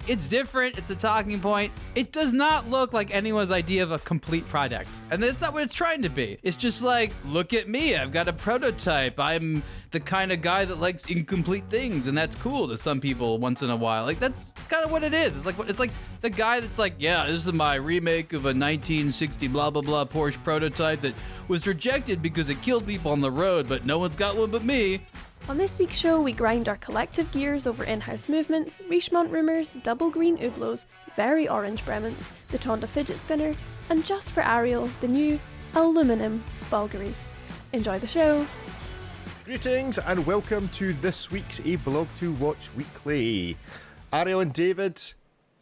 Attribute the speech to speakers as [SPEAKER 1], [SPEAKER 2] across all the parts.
[SPEAKER 1] It's different. It's a talking point. It does not look like anyone's idea of a complete product. And that's not what it's trying to be. It's just like, look at me. I've got a prototype. I'm the kind of guy that likes incomplete things. And that's cool to some people once in a while. Like, that's kind of what it is. It's like the guy that's like, yeah, this is my remake of a 1960 blah, blah, blah Porsche prototype that was rejected because it killed people on the road, but no one's got one but me.
[SPEAKER 2] On this week's show, we grind our collective gears over in-house movements, Richemont rumours, double green Hublots, very orange Bremonts, the Tonda fidget spinner, and just for Ariel, the new Aluminium Bulgaris. Enjoy the show.
[SPEAKER 3] Greetings and welcome to this week's aBlogtoWatch Weekly. Ariel and David,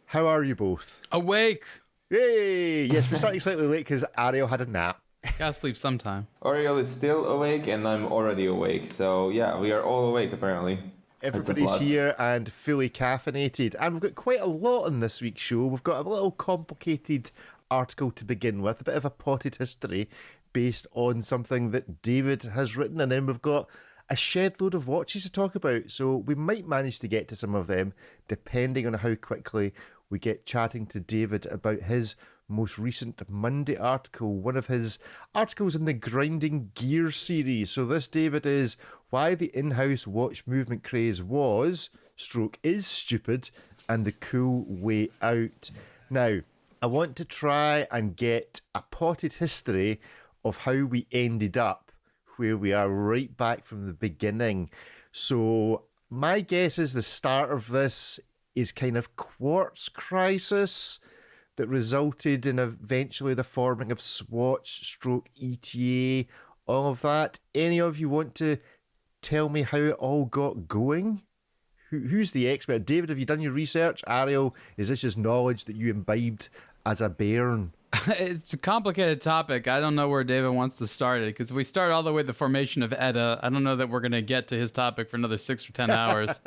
[SPEAKER 3] how are you both?
[SPEAKER 1] Awake.
[SPEAKER 3] Yay! Yes, we're starting slightly late because Ariel had a nap.
[SPEAKER 1] Gotta sleep sometime.
[SPEAKER 4] Ariel is still awake and I'm already awake. So yeah, we are all awake apparently.
[SPEAKER 3] Everybody's here and fully caffeinated. And we've got quite a lot on this week's show. We've got a little complicated article to begin with, a bit of a potted history based on something that David has written. And then we've got a shed load of watches to talk about. So we might manage to get to some of them, depending on how quickly we get chatting to David about his most recent Monday article, one of his articles in the Grinding Gears series. So this, David, is why the in-house watch movement craze is stupid and the cool way out. Now, I want to try and get a potted history of how we ended up where we are right back from the beginning. So my guess is the start of this is kind of quartz crisis that resulted in eventually the forming of Swatch / ETA, all of that. Any of you want to tell me how it all got going? Who's the expert? David, have you done your research? Ariel, is this just knowledge that you imbibed as a bairn?
[SPEAKER 1] It's a complicated topic. I don't know where David wants to start it, because we start all the way with the formation of ETA. I don't know that we're going to get to his topic for another 6 or 10 hours.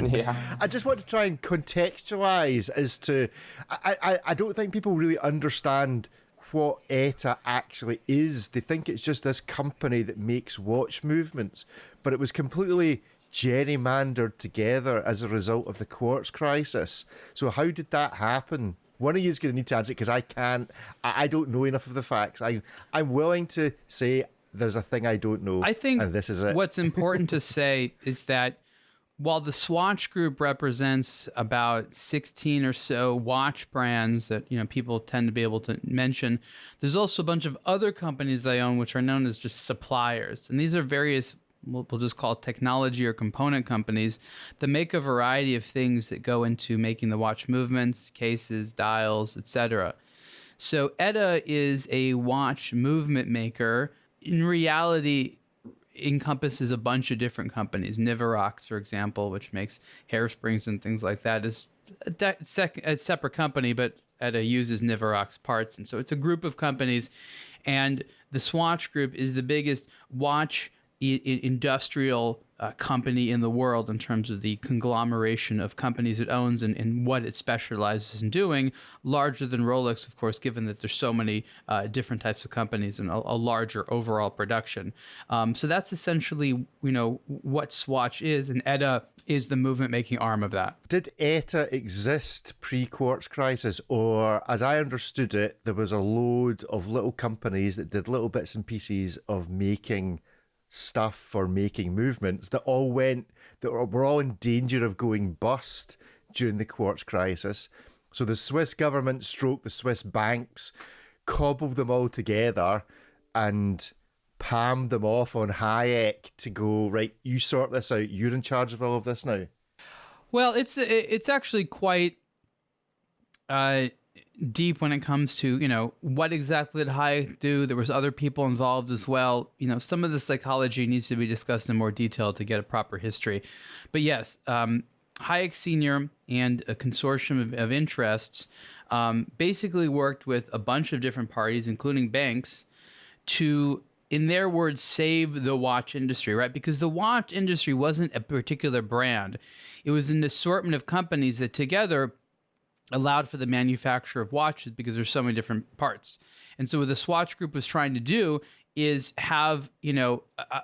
[SPEAKER 4] Yeah.
[SPEAKER 3] I just want to try and contextualize as to... I don't think people really understand what ETA actually is. They think it's just this company that makes watch movements, but it was completely gerrymandered together as a result of the quartz crisis. So how did that happen? One of you is going to need to answer it because I can't. I don't know enough of the facts. I'm willing to say there's a thing I don't know.
[SPEAKER 1] I think
[SPEAKER 3] and this is it.
[SPEAKER 1] What's important to say is that while the Swatch Group represents about 16 or so watch brands that people tend to be able to mention, there's also a bunch of other companies they own which are known as just suppliers, and these are various. We'll just call it technology or component companies that make a variety of things that go into making the watch movements, cases, dials, etc. So ETA is a watch movement maker. In reality, encompasses a bunch of different companies. Niverox, for example, which makes hairsprings and things like that, is a separate company, but ETA uses Niverox parts. And so it's a group of companies. And the Swatch Group is the biggest watch industrial company in the world in terms of the conglomeration of companies it owns and what it specializes in doing, larger than Rolex, of course, given that there's so many different types of companies and a larger overall production. So that's essentially, what Swatch is, and ETA is the movement-making arm of that.
[SPEAKER 3] Did ETA exist pre-quartz crisis, or as I understood it, there was a load of little companies that did little bits and pieces of making stuff for making movements that were all in danger of going bust during the quartz crisis. So the Swiss government / the Swiss banks cobbled them all together and palmed them off on Hayek to go, right, you sort this out, you're in charge of all of this now.
[SPEAKER 1] Well, it's actually quite deep when it comes to, what exactly did Hayek do? There was other people involved as well. Some of the psychology needs to be discussed in more detail to get a proper history. But yes, Hayek Sr. and a consortium of interests basically worked with a bunch of different parties, including banks, to, in their words, save the watch industry, right? Because the watch industry wasn't a particular brand. It was an assortment of companies that together allowed for the manufacture of watches because there's so many different parts. And so what the Swatch Group was trying to do is have,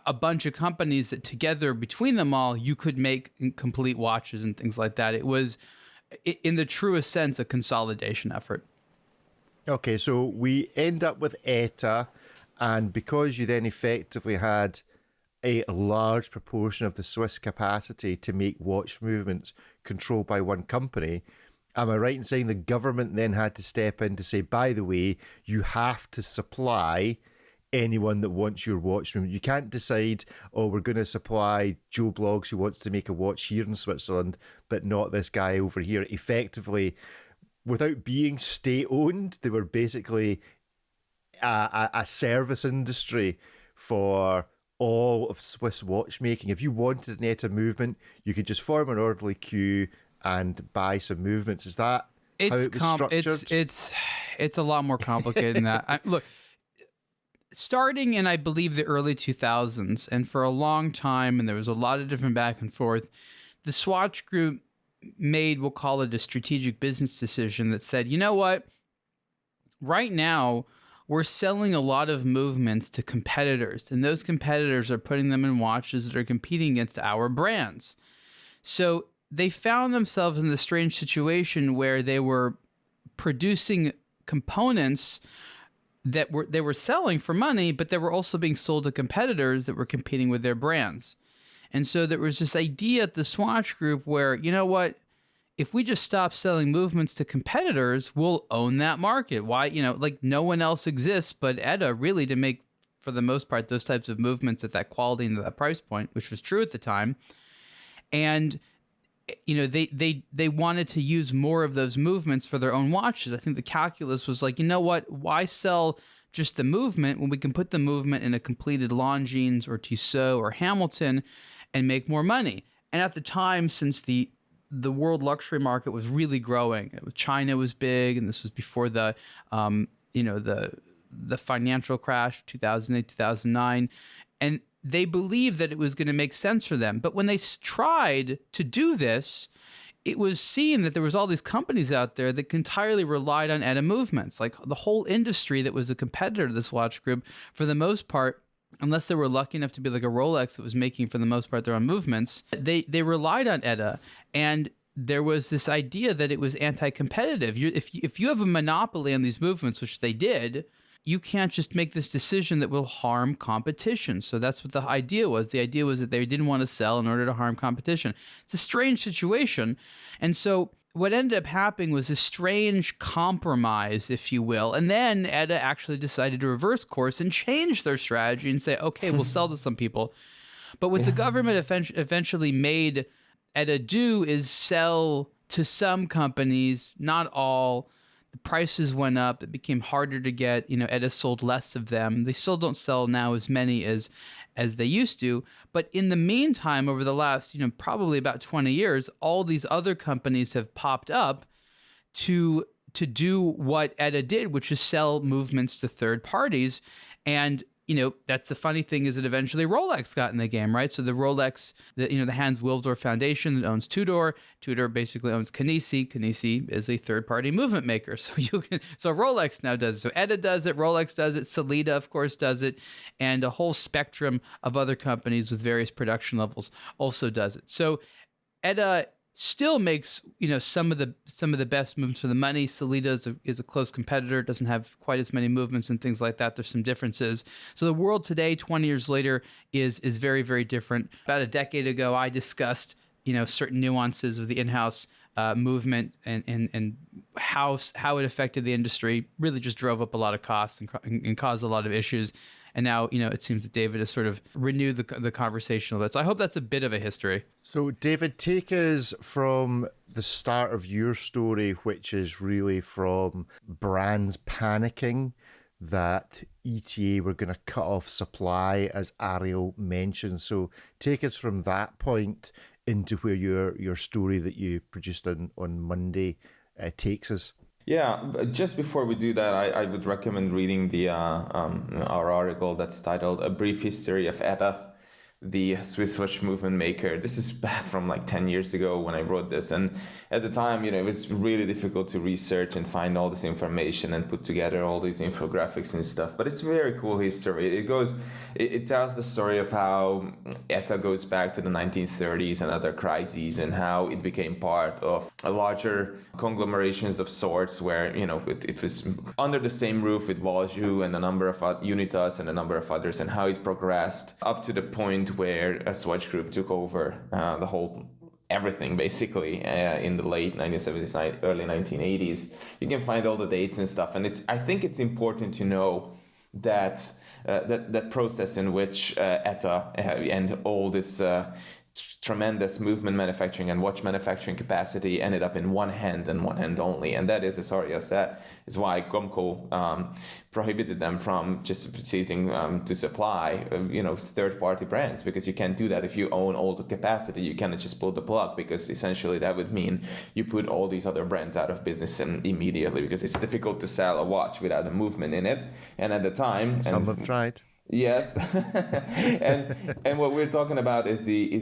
[SPEAKER 1] a bunch of companies that together between them all, you could make complete watches and things like that. It was in the truest sense, a consolidation effort.
[SPEAKER 3] Okay, so we end up with ETA, and because you then effectively had a large proportion of the Swiss capacity to make watch movements controlled by one company, am I right in saying the government then had to step in to say, by the way, you have to supply anyone that wants your watch movement? You can't decide, oh, we're going to supply Joe Bloggs who wants to make a watch here in Switzerland, but not this guy over here. Effectively, without being state-owned, they were basically a service industry for all of Swiss watchmaking. If you wanted an ETA movement, you could just form an orderly queue and buy some movements. Is that how it was structured?
[SPEAKER 1] It's a lot more complicated than that. Look, starting in, I believe, the early 2000s, and for a long time, and there was a lot of different back and forth, the Swatch Group made, we'll call it a strategic business decision that said, you know what? Right now, we're selling a lot of movements to competitors, and those competitors are putting them in watches that are competing against our brands. So they found themselves in the strange situation where they were producing components that they were selling for money, but they were also being sold to competitors that were competing with their brands. And so there was this idea at the Swatch Group where, you know what? If we just stop selling movements to competitors, we'll own that market. Why? Like no one else exists but ETA really to make, for the most part, those types of movements at that quality and at that price point, which was true at the time. And, they wanted to use more of those movements for their own watches. I think the calculus was like, you know what? Why sell just the movement when we can put the movement in a completed Longines or Tissot or Hamilton and make more money? And at the time, since the world luxury market was really growing. China was big, and this was before the financial crash, 2008, 2009. And they believed that it was going to make sense for them. But when they tried to do this, it was seen that there was all these companies out there that entirely relied on ETA movements. Like the whole industry that was a competitor to this watch group, for the most part, unless they were lucky enough to be like a Rolex that was making, for the most part, their own movements, they relied on ETA. And there was this idea that it was anti-competitive. If you have a monopoly on these movements, which they did, you can't just make this decision that will harm competition. So that's what the idea was. The idea was that they didn't want to sell in order to harm competition. It's a strange situation. And so what ended up happening was a strange compromise, if you will. And then ETA actually decided to reverse course and change their strategy and say, okay, we'll sell to some people. But what the government eventually made ETA do is sell to some companies, not all. The prices went up. It became harder to get. ETA sold less of them. They still don't sell now as many as they used to. But in the meantime, over the last, probably about 20 years, all these other companies have popped up to do what ETA did, which is sell movements to third parties. And that's the funny thing, is that eventually Rolex got in the game, right? So the Rolex, the Hans Wilsdorf Foundation that owns Tudor basically owns Canisi. Canisi is a third-party movement maker. So Rolex now does it. So ETA does it, Rolex does it, Sellita, of course, does it, and a whole spectrum of other companies with various production levels also does it. So ETA still makes some of the best movements for the money. Sellita is a close competitor, doesn't have quite as many movements and things like that. There's some differences. So the world today, 20 years later, is very, very different. About a decade ago, I discussed certain nuances of the in-house movement and how it affected the industry. Really just drove up a lot of costs and caused a lot of issues. And now, it seems that David has sort of renewed the conversation a bit. So I hope that's a bit of a history.
[SPEAKER 3] So, David, take us from the start of your story, which is really from brands panicking that ETA were going to cut off supply, as Ariel mentioned. So take us from that point into where your story that you produced on Monday takes us.
[SPEAKER 4] Yeah, just before we do that, I would recommend reading our article that's titled "A Brief History of ETA." the Swiss watch movement maker. This is back from like 10 years ago when I wrote this. And at the time, it was really difficult to research and find all this information and put together all these infographics and stuff. But it's a very cool history. It tells the story of how ETA goes back to the 1930s and other crises, and how it became part of a larger conglomerations of sorts where, it was under the same roof with Valjoux and a number of Unitas and a number of others, and how it progressed up to the point where a Swatch Group took over the whole everything basically in the late 1970s, early 1980s. You can find all the dates and stuff, and I think it's important to know that that process in which ETA and all this tremendous movement manufacturing and watch manufacturing capacity ended up in one hand and one hand only. And that is, as Ariel said, is why Comco prohibited them from just ceasing to supply, third-party brands, because you can't do that. If you own all the capacity, you cannot just pull the plug, because essentially that would mean you put all these other brands out of business immediately, because it's difficult to sell a watch without a movement in it. And at the time...
[SPEAKER 3] Some have tried.
[SPEAKER 4] Yes, and what we're talking about is the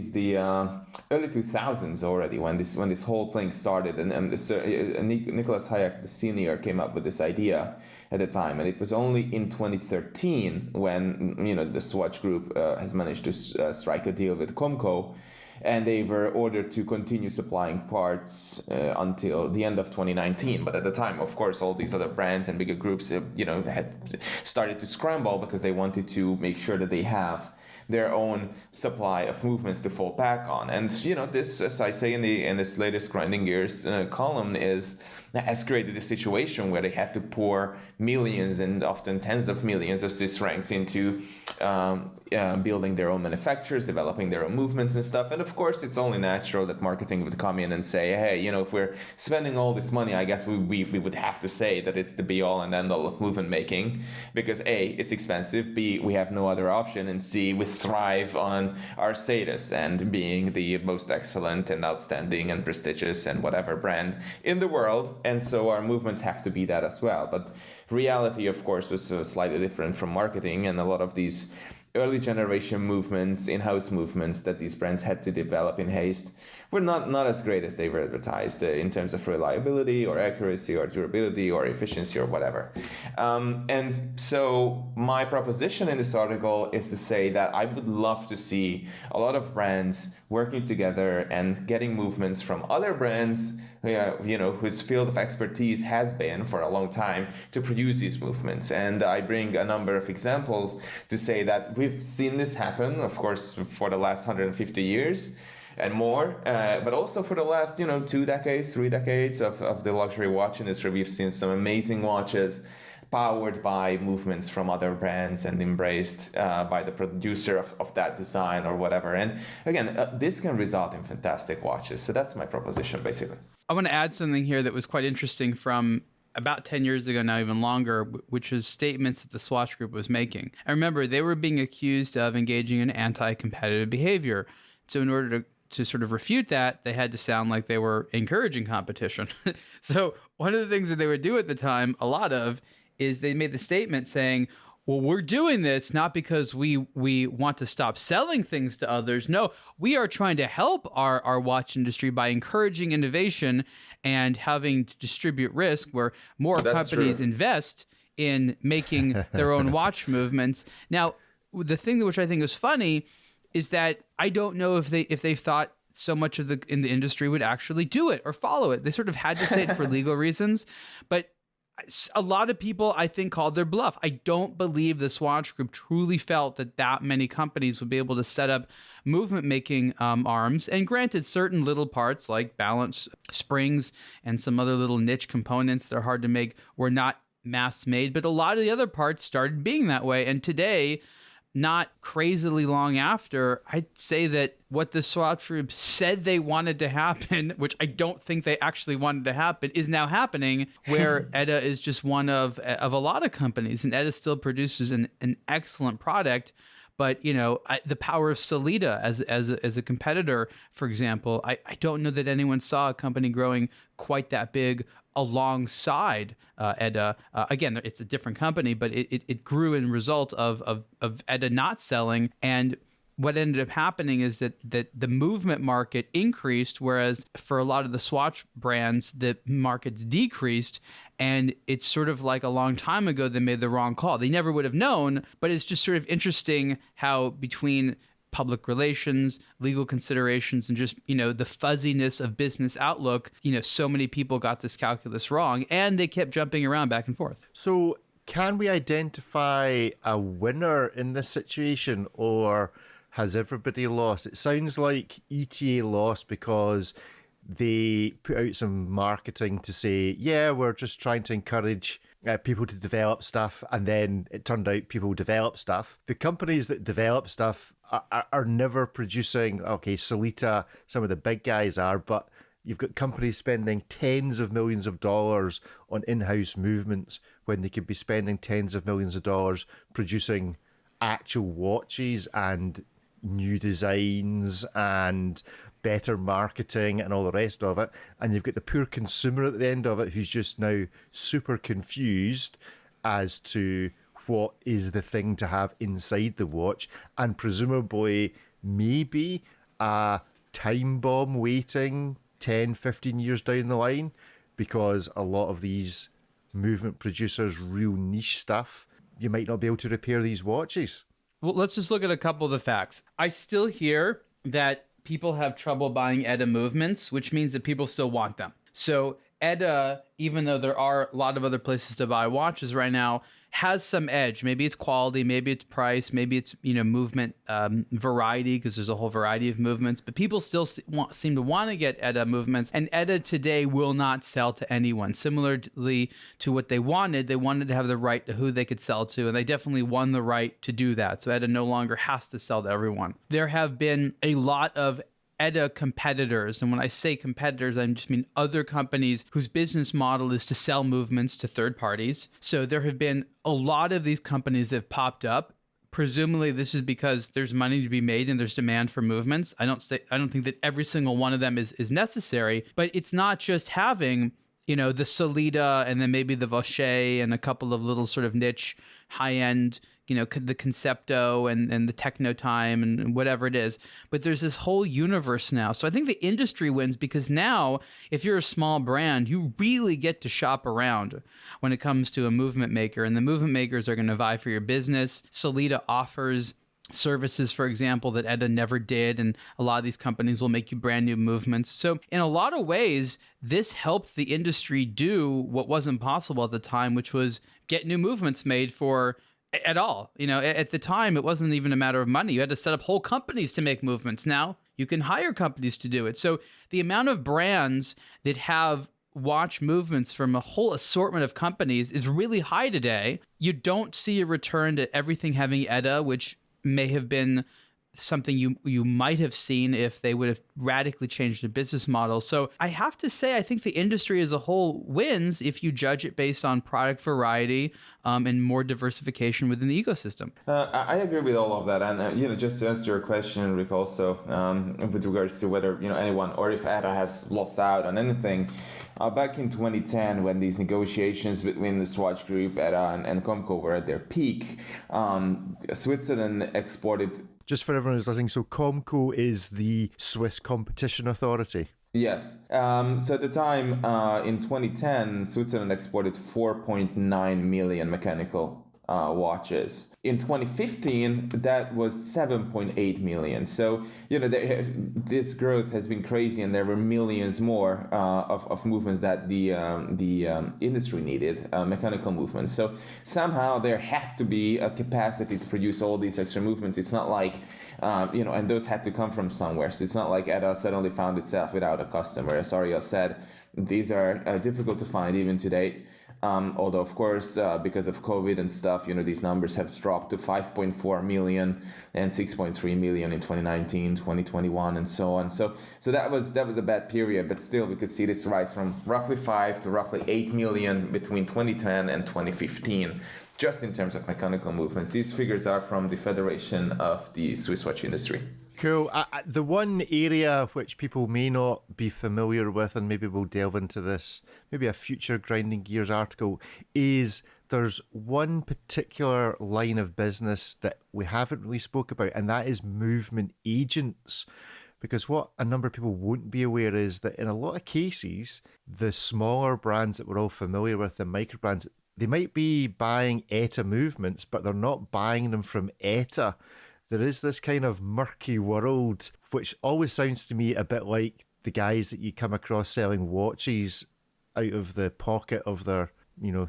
[SPEAKER 4] early 2000s already, when this whole thing started, and Nicholas Hayek the senior came up with this idea at the time, and it was only in 2013 when the Swatch Group has managed to strike a deal with Comco. And they were ordered to continue supplying parts until the end of 2019. But at the time, of course, all these other brands and bigger groups, had started to scramble because they wanted to make sure that they have their own supply of movements to fall back on. And this, as I say in this latest Grinding Gears column, has created a situation where they had to pour millions and often tens of millions of Swiss francs into building their own manufacturers, developing their own movements and stuff. And of course, it's only natural that marketing would come in and say, hey, if we're spending all this money, I guess we would have to say that it's the be-all and end-all of movement making, because A, it's expensive, B, we have no other option, and C, we thrive on our status and being the most excellent and outstanding and prestigious and whatever brand in the world. And so our movements have to be that as well. But reality, of course, was slightly different from marketing, and a lot of these early generation movements, in-house movements that these brands had to develop in haste were not as great as they were advertised in terms of reliability or accuracy or durability or efficiency or whatever. And so my proposition in this article is to say that I would love to see a lot of brands working together and getting movements from other brands whose field of expertise has been for a long time to produce these movements. And I bring a number of examples to say that we've seen this happen, of course, for the last 150 years and more, but also for the last, 2 decades, 3 decades of the luxury watch industry. We've seen some amazing watches powered by movements from other brands and embraced by the producer of that design or whatever. And again, this can result in fantastic watches. So that's my proposition, basically.
[SPEAKER 1] I want to add something here that was quite interesting from about 10 years ago now, even longer, which was statements that the Swatch Group was making. And remember, they were being accused of engaging in anti-competitive behavior. So in order to sort of refute that, they had to sound like they were encouraging competition. So one of the things that they would do at the time, a lot of, is they made the statement saying, well, we're doing this not because we want to stop selling things to others. No, we are trying to help our watch industry by encouraging innovation and having to distribute risk, where more companies invest in making their own watch movements. Now, the thing which I think is funny is that I don't know if they thought so much in the industry would actually do it or follow it. They sort of had to say it for legal reasons, but a lot of people, I think, called their bluff. I don't believe the Swatch Group truly felt that many companies would be able to set up movement-making arms. And granted, certain little parts like balance springs and some other little niche components that are hard to make were not mass-made, but a lot of the other parts started being that way. And today, not crazily long after, I'd say that what the Swatch Group said they wanted to happen, which I don't think they actually wanted to happen, is now happening, where ETA is just one of a lot of companies, and ETA still produces an excellent product. But, the power of Solida as a competitor, for example, I don't know that anyone saw a company growing quite that big alongside ETA. Again, it's a different company, but it grew in result of ETA not selling. And what ended up happening is that the movement market increased, whereas for a lot of the Swatch brands, the markets decreased. And it's sort of like a long time ago, they made the wrong call. They never would have known, but it's just sort of interesting how between public relations, legal considerations, and just, the fuzziness of business outlook, so many people got this calculus wrong, and they kept jumping around back and forth.
[SPEAKER 3] So can we identify a winner in this situation, or has everybody lost? It sounds like ETA lost because they put out some marketing to say, yeah, we're just trying to encourage people to develop stuff, and then it turned out people develop stuff. The companies that develop stuff are never producing. Okay, Solita, some of the big guys are, but you've got companies spending tens of millions of dollars on in-house movements when they could be spending tens of millions of dollars producing actual watches and new designs and better marketing and all the rest of it. And you've got the poor consumer at the end of it who's just now super confused as to what is the thing to have inside the watch, and presumably maybe a time bomb waiting 10, 15 years down the line, because a lot of these movement producers, real niche stuff, you might not be able to repair these watches.
[SPEAKER 1] Well, let's just look at a couple of the facts. I still hear that people have trouble buying ETA movements, which means that people still want them. So ETA, even though there are a lot of other places to buy watches right now, has some edge. Maybe it's quality, maybe it's price, maybe it's movement variety, because there's a whole variety of movements. But people still seem to want to get ETA movements, and ETA today will not sell to anyone. Similarly to what they wanted to have the right to who they could sell to, and they definitely won the right to do that. So ETA no longer has to sell to everyone. There have been a lot of ETA competitors, and when I say competitors, I just mean other companies whose business model is to sell movements to third parties. So there have been a lot of these companies that have popped up. Presumably this is because there's money to be made and there's demand for movements. I don't think that every single one of them is necessary, but it's not just having the Solita and then maybe the Vacher and a couple of little sort of niche high-end, the Concepto and the Techno Time and whatever it is. But there's this whole universe now. So I think the industry wins, because now if you're a small brand, you really get to shop around when it comes to a movement maker, and the movement makers are going to vie for your business. Solita offers services, for example, that ETA never did, and a lot of these companies will make you brand new movements. So in a lot of ways, this helped the industry do what wasn't possible at the time, which was get new movements made for at all. At the time, it wasn't even a matter of money. You had to set up whole companies to make movements. Now you can hire companies to do it. So the amount of brands that have watch movements from a whole assortment of companies is really high today. You don't see a return to everything having ETA, which may have been something you might have seen if they would have radically changed the business model. So I have to say, I think the industry as a whole wins if you judge it based on product variety and more diversification within the ecosystem.
[SPEAKER 4] I agree with all of that, and just to answer your question, Rick, also with regards to whether anyone or if ETA has lost out on anything. Back in 2010, when these negotiations between the Swatch Group, ETA, and Comco were at their peak, Switzerland exported.
[SPEAKER 3] Just for everyone who's listening, so Comco is the Swiss Competition Authority.
[SPEAKER 4] Yes. So at the time, in 2010, Switzerland exported 4.9 million mechanical watches. In 2015, that was 7.8 million. So, this growth has been crazy, and there were millions more of movements that the industry needed, mechanical movements. So somehow there had to be a capacity to produce all these extra movements. It's not like, and those had to come from somewhere. So it's not like ETA suddenly found itself without a customer. As Ariel said, these are difficult to find even today. Although, of course, because of COVID and stuff, these numbers have dropped to 5.4 million and 6.3 million in 2019, 2021, and so on. So that was a bad period, but still we could see this rise from roughly 5 to roughly 8 million between 2010 and 2015, just in terms of mechanical movements. These figures are from the Federation of the Swiss watch industry.
[SPEAKER 3] Cool. The one area which people may not be familiar with, and maybe we'll delve into this, maybe a future Grinding Gears article, is there's one particular line of business that we haven't really spoke about, and that is movement agents. Because what a number of people won't be aware is that in a lot of cases, the smaller brands that we're all familiar with, the micro brands, they might be buying ETA movements, but they're not buying them from ETA. There is this kind of murky world, which always sounds to me a bit like the guys that you come across selling watches out of the pocket of their,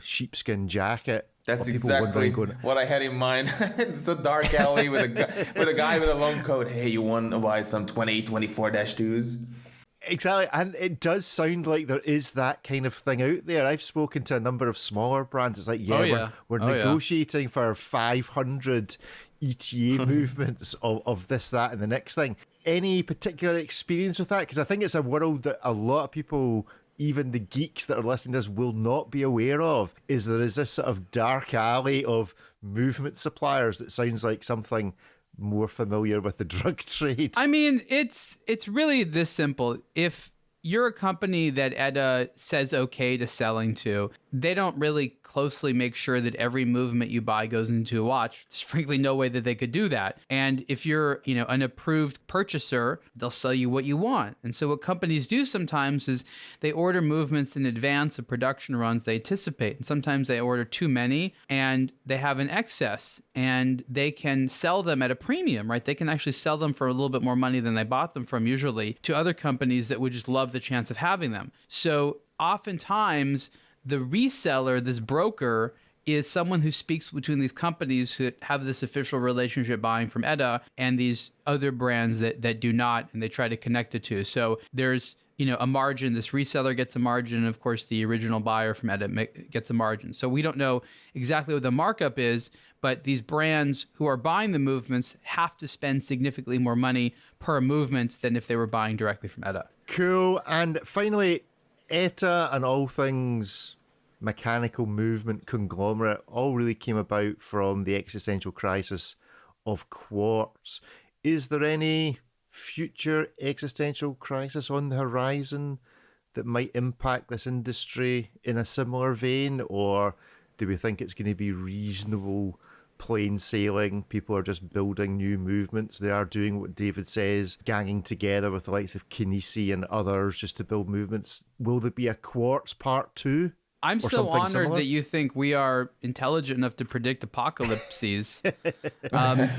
[SPEAKER 3] sheepskin jacket.
[SPEAKER 4] That's exactly what I had in mind. It's a dark alley with a guy with a long coat. Hey, you want to buy some 2024-2s?
[SPEAKER 3] Exactly, and it does sound like there is that kind of thing out there. I've spoken to a number of smaller brands. It's like, we're negotiating for 500 ETA movements of this, that, and the next thing. Any particular experience with that? Because I think it's a world that a lot of people, even the geeks that are listening to this, will not be aware of. Is there is this sort of dark alley of movement suppliers that sounds like something more familiar with the drug trade?
[SPEAKER 1] I mean, it's really this simple. If you're a company that ETA says okay to selling to, they don't really closely make sure that every movement you buy goes into a watch. There's frankly no way that they could do that. And if you're, an approved purchaser, they'll sell you what you want. And so what companies do sometimes is they order movements in advance of production runs they anticipate. And sometimes they order too many and they have an excess and they can sell them at a premium, right? They can actually sell them for a little bit more money than they bought them from usually to other companies that would just love the chance of having them. So oftentimes the reseller, this broker, is someone who speaks between these companies who have this official relationship buying from ETA and these other brands that do not, and they try to connect the two. So there's a margin. This reseller gets a margin, and of course the original buyer from ETA gets a margin. So we don't know exactly what the markup is, but these brands who are buying the movements have to spend significantly more money per movement than if they were buying directly from ETA.
[SPEAKER 3] Cool. And finally, ETA and all things mechanical movement conglomerate all really came about from the existential crisis of quartz. Is there any future existential crisis on the horizon that might impact this industry in a similar vein, or do we think it's going to be reasonable plain sailing? People are just building new movements. They are doing what David says, ganging together with the likes of Kinesi and others just to build movements. Will there be a quartz part 2?
[SPEAKER 1] I'm so honored similar? That you think we are intelligent enough to predict apocalypses. But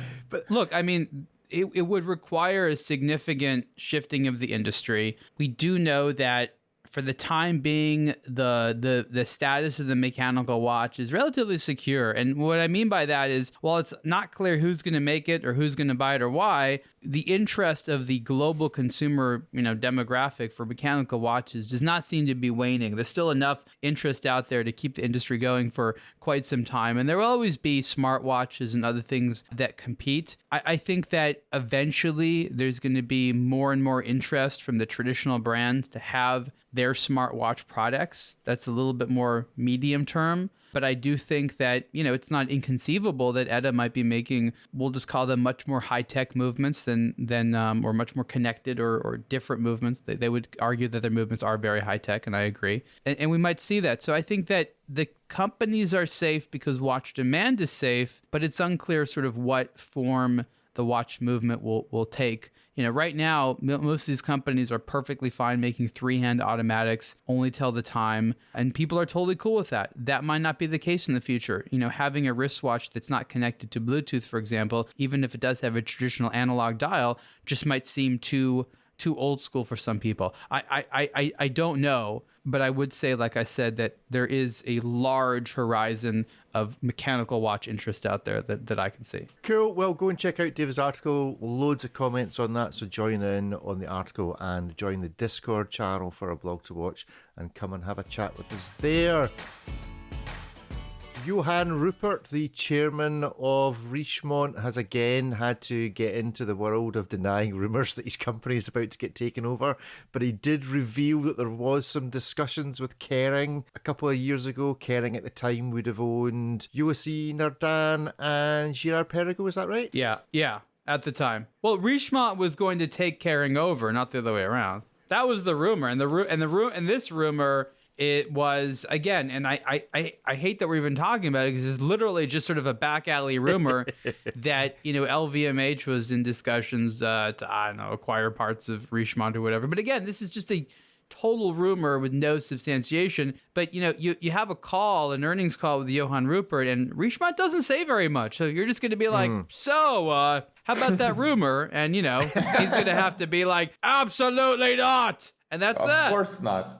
[SPEAKER 1] look, I mean, it would require a significant shifting of the industry. We do know that for the time being, the status of the mechanical watch is relatively secure. And what I mean by that is, while it's not clear who's going to make it or who's going to buy it or why, the interest of the global consumer, demographic for mechanical watches does not seem to be waning. There's still enough interest out there to keep the industry going for quite some time. And there will always be smartwatches and other things that compete. I think that eventually there's going to be more and more interest from the traditional brands to have their smartwatch products. That's a little bit more medium term. But I do think that, it's not inconceivable that ETA might be making, we'll just call them much more high-tech movements than or much more connected or different movements. They would argue that their movements are very high-tech, and I agree. And we might see that. So I think that the companies are safe because watch demand is safe, but it's unclear sort of what form the watch movement will take. Right now, most of these companies are perfectly fine making 3-hand automatics, only tell the time, and people are totally cool with that. That might not be the case in the future. Having a wristwatch that's not connected to Bluetooth, for example, even if it does have a traditional analog dial, just might seem too old school for some people. I don't know, but I would say, like I said, that there is a large horizon of mechanical watch interest out there that I can see.
[SPEAKER 3] Cool. Well, go and check out David's article. Loads of comments on that, so join in on the article and join the Discord channel for a blog to watch and come and have a chat with us there. Johann Rupert, the chairman of Richemont, has again had to get into the world of denying rumours that his company is about to get taken over, but he did reveal that there was some discussions with Kering a couple of years ago. Kering at the time would have owned USC Nardin and Girard-Perregaux, is that right?
[SPEAKER 1] Yeah, at the time. Well, Richemont was going to take Kering over, not the other way around. That was the rumor, and this rumor It was, again, and I hate that we're even talking about it because it's literally just sort of a back alley rumor that, LVMH was in discussions to, I don't know, acquire parts of Richemont or whatever. But again, this is just a total rumor with no substantiation. But, you have a call, an earnings call with Johann Rupert, and Richemont doesn't say very much. So you're just going to be like, how about that rumor? And, he's going to have to be like, absolutely not. And that's that.
[SPEAKER 4] Of course not.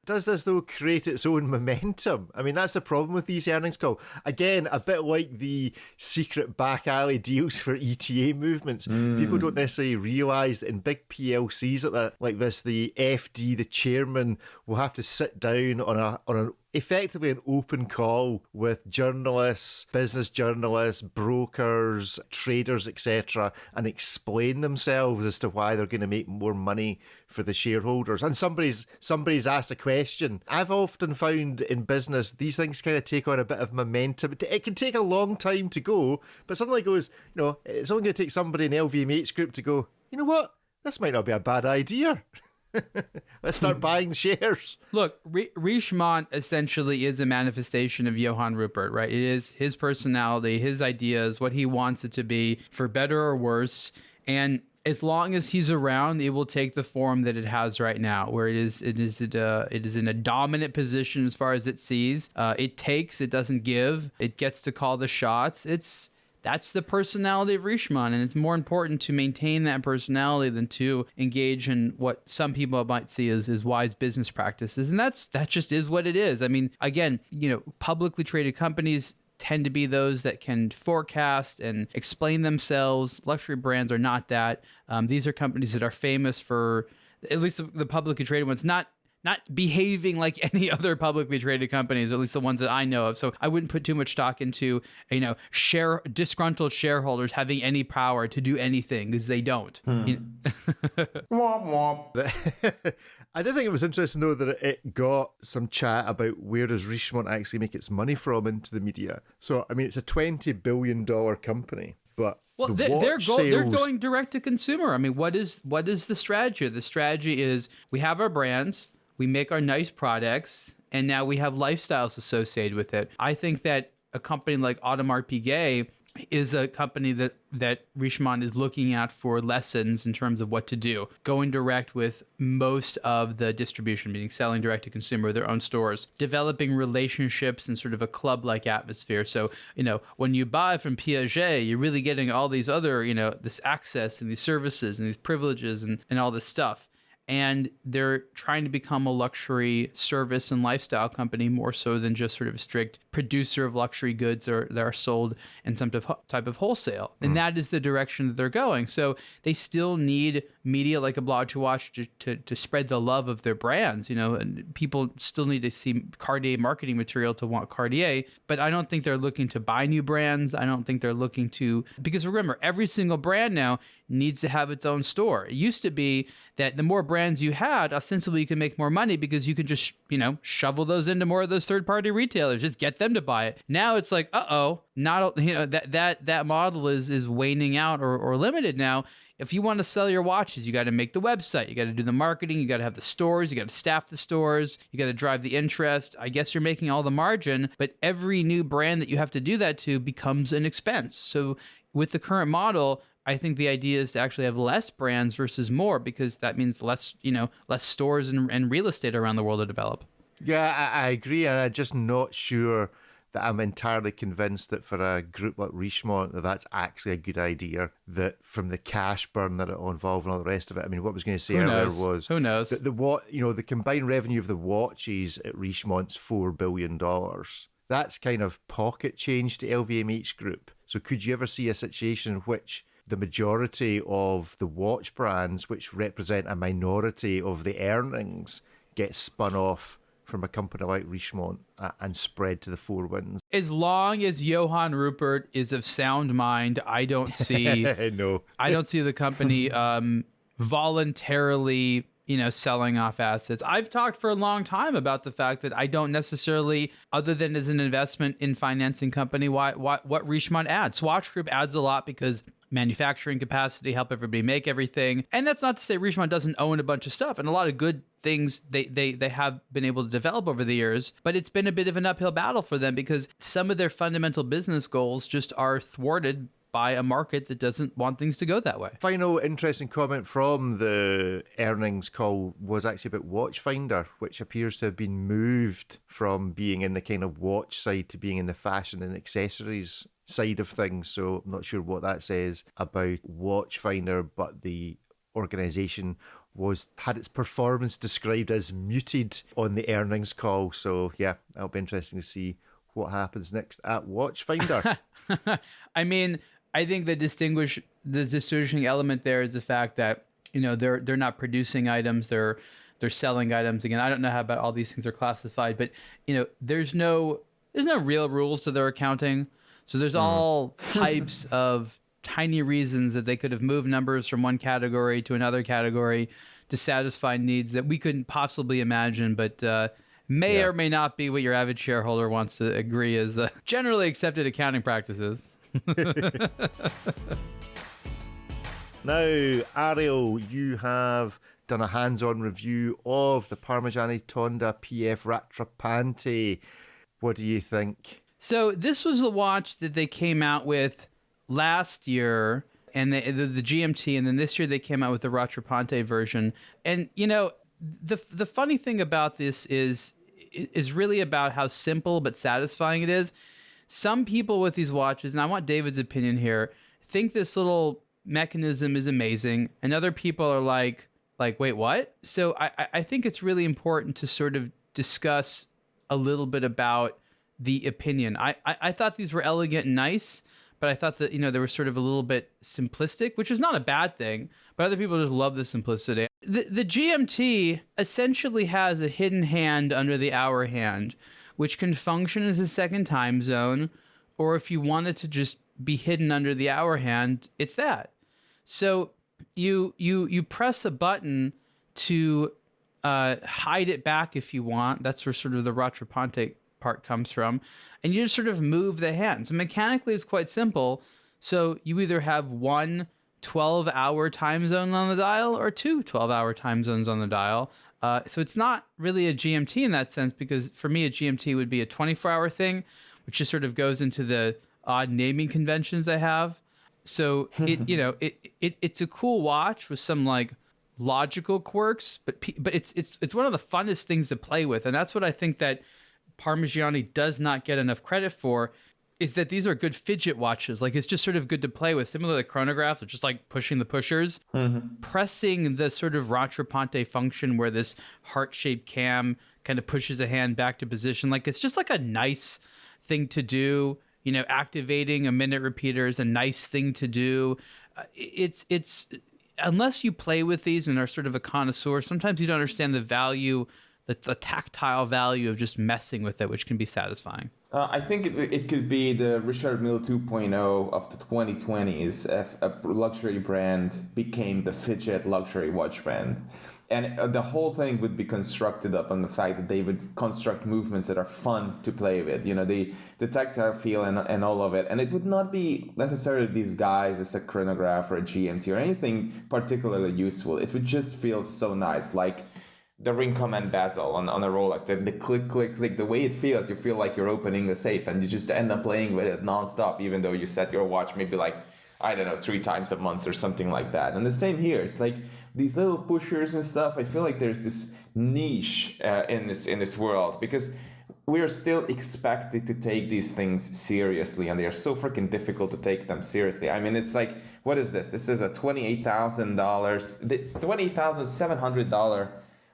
[SPEAKER 3] Does this, though, create its own momentum? I mean, that's the problem with these earnings calls. Again, a bit like the secret back alley deals for ETA movements. People don't necessarily realise that in big PLCs like this, the FD, the chairman, will have to sit down on an effectively an open call with journalists, business journalists, brokers, traders, etc., and explain themselves as to why they're going to make more money for the shareholders. And somebody's asked a question. I've often found in business, these things kind of take on a bit of momentum. It can take a long time to go, but suddenly goes, it's only going to take somebody in LVMH group to go, you know what? This might not be a bad idea. Let's start buying shares.
[SPEAKER 1] Look, Richemont essentially is a manifestation of Johann Rupert, right? It is his personality, his ideas, what he wants it to be, for better or worse. And as long as he's around, it will take the form that it has right now, where it is in a dominant position as far as it sees. It takes, it doesn't give. It gets to call the shots. That's the personality of Richemont, and it's more important to maintain that personality than to engage in what some people might see as wise business practices. And that just is what it is. I mean, again, publicly traded companies tend to be those that can forecast and explain themselves. Luxury brands are not that. These are companies that are famous for, at least the publicly traded ones, not behaving like any other publicly traded companies, at least the ones that I know of. So I wouldn't put too much stock into, disgruntled shareholders having any power to do anything, because they don't.
[SPEAKER 4] Womp womp.
[SPEAKER 3] I did think it was interesting, though, that it got some chat about where does Richemont actually make its money from into the media. So, I mean, it's a $20 billion company, but they're going direct to consumer. I mean, what is the strategy? The strategy is we have our brands, we make our nice products, and now we have lifestyles associated with it. I think that a company like Audemars Piguet is a company that Richemont is looking at for lessons in terms of what to do. Going direct with most of the distribution, meaning selling direct to consumer, their own stores, developing relationships in sort of a club-like atmosphere. So, when you buy from Piaget, you're really getting all these other, this access and these services and these privileges and all this stuff. And they're trying to become a luxury service and lifestyle company more so than just sort of a strict producer of luxury goods that are sold in some type of wholesale. And that is the direction that they're going. So they still need media like aBlogtoWatch to spread the love of their brands, and people still need to see Cartier marketing material to want Cartier. But I don't think they're looking to buy new brands. I don't think they're looking to, because remember, every single brand now needs to have its own store. It used to be that the more brands you had, ostensibly you can make more money because you can just, shovel those into more of those third-party retailers, just get them to buy it. Now it's like, that model is waning out or limited now. If you want to sell your watches, you got to make the website, you got to do the marketing, you got to have the stores, you got to staff the stores, you got to drive the interest. I guess you're making all the margin, but every new brand that you have to do that to becomes an expense. So with the current model, I think the idea is to actually have less brands versus more, because that means less stores and real estate around the world to develop. Yeah, I agree, and I'm just not sure that I'm entirely convinced that for a group like Richemont, that's actually a good idea, that from the cash burn that it will involve and all the rest of it. I mean, what I was going to say earlier was...
[SPEAKER 1] Who knows?
[SPEAKER 3] The combined revenue of the watches at Richemont's $4 billion. That's kind of pocket change to LVMH Group. So could you ever see a situation in which the majority of the watch brands, which represent a minority of the earnings, get spun off from a company like Richemont and spread to the four winds?
[SPEAKER 1] As long as Johann Rupert is of sound mind, I don't see
[SPEAKER 3] no.
[SPEAKER 1] I don't see the company voluntarily selling off assets. I've talked for a long time about the fact that I don't necessarily, other than as an investment in financing company, what Richemont adds. Swatch Group adds a lot because manufacturing capacity, help everybody make everything. And that's not to say Richemont doesn't own a bunch of stuff, and a lot of good things they have been able to develop over the years, but it's been a bit of an uphill battle for them because some of their fundamental business goals just are thwarted by a market that doesn't want things to go that way.
[SPEAKER 3] Final interesting comment from the earnings call was actually about Watchfinder, which appears to have been moved from being in the kind of watch side to being in the fashion and accessories side of things. So I'm not sure what that says about Watchfinder, but the organization had its performance described as muted on the earnings call. So yeah, that'll be interesting to see what happens next at Watchfinder.
[SPEAKER 1] I mean, I think the distinguishing element there is the fact that, you know, they're not producing items, they're selling items. Again, I don't know how about all these things are classified, but you know, there's no real rules to their accounting. So there's all types of tiny reasons that they could have moved numbers from one category to another category to satisfy needs that we couldn't possibly imagine, but may or may not be what your avid shareholder wants to agree is generally accepted accounting practices.
[SPEAKER 3] Now, Ariel, you have done a hands-on review of the Parmigiani Tonda PF Rattrapante. What do you think?
[SPEAKER 1] So this was the watch that they came out with last year, and the GMT, and then this year they came out with the Rattrapante version. And you know, the funny thing about this is really about how simple but satisfying it is. Some people with these watches, and I want David's opinion here, think this little mechanism is amazing, and other people are like, wait, what? So I think it's really important to sort of discuss a little bit about the opinion. I thought these were elegant and nice, but I thought that, you know, they were sort of a little bit simplistic, which is not a bad thing, but other people just love the simplicity. The GMT essentially has a hidden hand under the hour hand, which can function as a second time zone, or if you want it to just be hidden under the hour hand, it's that. So you press a button to hide it back if you want. That's where sort of the Rattrapante part comes from, and you just sort of move the hand. So mechanically it's quite simple. So you either have one 12-hour time zone on the dial or two 12-hour time zones on the dial. So it's not really a GMT in that sense, because for me a GMT would be a 24-hour thing, which just sort of goes into the odd naming conventions I have. So it's a cool watch with some like logical quirks, but it's one of the funnest things to play with, and that's what I think that Parmigiani does not get enough credit for, is that these are good fidget watches. Like, it's just sort of good to play with. Similar to Chronograph, it's just like pushing the pushers. Pressing the sort of Rattrapante function where this heart-shaped cam kind of pushes a hand back to position. Like, it's just like a nice thing to do. You know, activating a minute repeater is a nice thing to do. It's unless you play with these and are sort of a connoisseur, sometimes you don't understand the value, the tactile value of just messing with it, which can be satisfying.
[SPEAKER 4] I think it could be the Richard Mille 2.0 of the 2020s if a luxury brand became the fidget luxury watch brand. And the whole thing would be constructed up on the fact that they would construct movements that are fun to play with, you know, the tactile feel and all of it. And it would not be necessarily disguised as a chronograph or a GMT or anything particularly useful. It would just feel so nice, like the ring command bezel on a Rolex, the click, click, click, the way it feels, you feel like you're opening a safe, and you just end up playing with it nonstop, even though you set your watch maybe like, I don't know, 3 times a month or something like that. And the same here. It's like these little pushers and stuff. I feel like there's this niche in this world, because we are still expected to take these things seriously, and they are so freaking difficult to take them seriously. I mean, it's like, what is this? This is a $28,700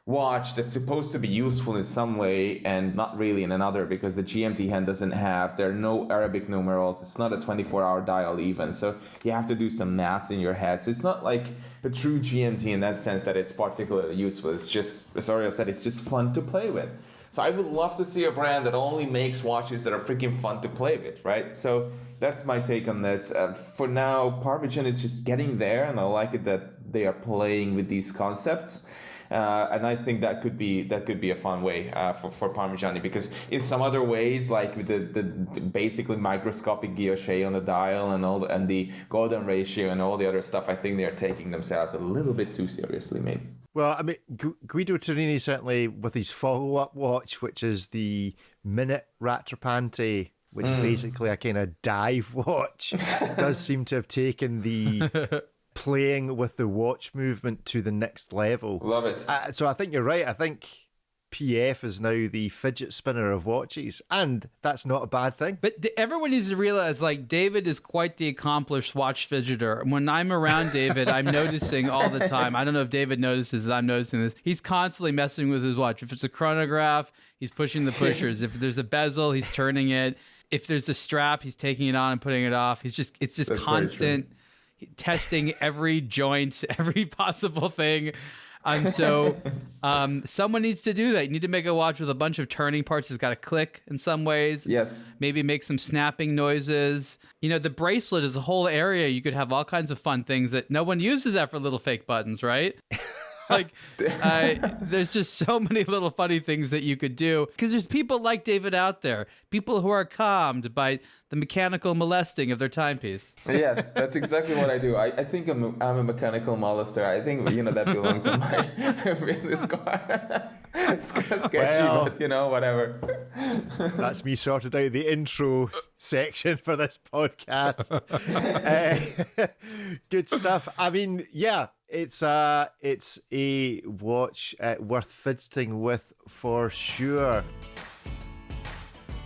[SPEAKER 4] watch that's supposed to be useful in some way and not really in another, because the GMT hand there are no Arabic numerals. It's not a 24-hour dial even, so you have to do some maths in your head. So it's not like a true GMT in that sense that it's particularly useful. It's just, as Ariel said, it's just fun to play with. So I would love to see a brand that only makes watches that are freaking fun to play with, right? So that's my take on this. For now, Parmigiani is just getting there, and I like it that they are playing with these concepts. and I think that could be a fun way for Parmigiani, because in some other ways, like with the basically microscopic guilloche on the dial and the golden ratio and all the other stuff, I think they're taking themselves a little bit too seriously, maybe.
[SPEAKER 3] Well, I mean, Guido Torini certainly with his follow-up watch, which is the Minute Rattrapante, which is basically a kind of dive watch, does seem to have taken the playing with the watch movement to the next level.
[SPEAKER 4] Love it.
[SPEAKER 3] So I think you're right. I think PF is now the fidget spinner of watches, and that's not a bad thing.
[SPEAKER 1] But everyone needs to realize, like, David is quite the accomplished watch fidgeter. When I'm around David, I'm noticing all the time. I don't know if David notices that I'm noticing this. He's constantly messing with his watch. If it's a chronograph, he's pushing the pushers. If there's a bezel, he's turning it. If there's a strap, he's taking it on and putting it off. It's just That's constant testing every joint, every possible thing. So someone needs to do that. You need to make a watch with a bunch of turning parts. It's got to click in some ways.
[SPEAKER 4] Yes.
[SPEAKER 1] Maybe make some snapping noises. You know, the bracelet is a whole area. You could have all kinds of fun things that no one uses that for little fake buttons, right? Like, there's just so many little funny things that you could do, because there's people like David out there, people who are calmed by the mechanical molesting of their timepiece.
[SPEAKER 4] Yes, that's exactly what I do. I think I'm a mechanical molester. I think, that belongs on my business card. It's kind of sketchy, but, whatever.
[SPEAKER 3] That's me sorted out the intro section for this podcast. Good stuff. I mean, yeah. It's a watch worth fidgeting with for sure.